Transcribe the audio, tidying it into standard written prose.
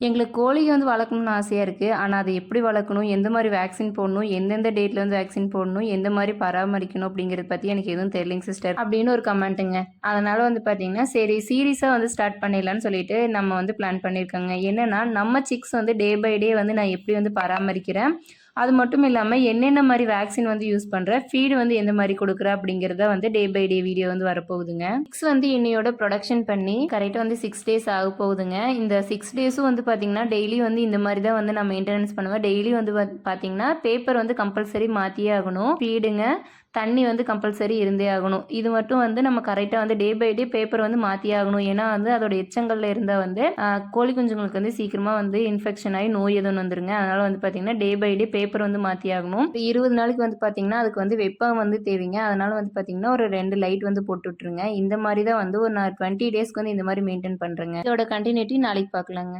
எங்களுக்கு கோழிய வந்து வளர்க்கணும்னு ஆசையா இருக்கு. ஆனா, அத எப்படி வளர்க்கணும்? எந்த மாரி வேக்சின் போடணும்? எந்தெந்த டேட்ல வந்து வேக்சின் போடணும்? எந்த மாரி பராமரிக்கணும்? அப்படிங்கிறத பத்தி எனக்கு எதுவும் தெரியலைங்க சிஸ்டர். அப்படின்னு ஒரு கமெண்ட்டுங்க. அதனால வந்து பார்த்தீங்கன்னா, சரி சீரிஸா வந்து ஸ்டார்ட் பண்ணிடலான்னு சொல்லிட்டு நம்ம வந்து பிளான் பண்ணியிருக்கோங்க. என்னன்னா, நம்ம சிக்ஸ் வந்து டே பை டே வந்து நான் எப்படி வந்து பராமரிக்கிறேன்? அது மட்டும் இல்லாம என்னென்ன மாரி வேக்சின் வந்து யூஸ் பண்றேன்? ஃபீடு வந்து எந்த மாரி குடுக்குறேன்? அப்படிங்கிறத வந்து டே பை டே வீடியோ வந்து வரப்போகுதுங்க. சிக்ஸ் வந்து இன்னையோட புரொடக்ஷன் பண்ணி கரெக்ட்டா வந்து 6 டேஸ் ஆக போகுதுங்க. இந்த 6 டேஸும் வந்து பார்த்தீங்கன்னா, டெய்லி வந்து இந்த மாரி தான் வந்து நான் மெயின்டனன்ஸ் பண்ணுவேன். டெய்லி வந்து பார்த்தீங்கன்னா, பேப்பர் வந்து கம்பல்சரி மாத்தியே ஆகணும். ஃபீடுங்க, தண்ணி வந்து கம்பல்சரி இருந்தே ஆகணும். இது மட்டும் வந்து நம்ம கரெக்ட்டா வந்து டே பை டே பேப்பர் வந்து மாத்தியே ஆகணும். ஏன்னா வந்து அதோட எச்சங்கள்ல இருந்தா வந்து கோழி குஞ்சுங்களுக்கு வந்து சீக்கிரமா வந்து இன்ஃபெக்ஷன் ஆகி நோய் எதுவும் வந்துருங்க. அதனால வந்து பார்த்தீங்கன்னா, டே பை டே பேப்பர் வந்து மாத்தி ஆகணும். இப்ப 20 நாளைக்கு வந்து பார்த்தீங்கன்னா, அதுக்கு வந்து வெப்பம் வந்து தேவைங்க. அதனால வந்து பார்த்தீங்கன்னா, ஒரு 2 லைட் வந்து போட்டு விட்டுருங்க. இந்த மாரி தான் வந்து ஒரு நான் 20 டேஸ்க்கு வந்து இந்த மாரி மெயின்டெயின் பண்றேங்க. இதோட கன்டினியூட்டி நாளைக்கு பார்க்கலாங்க.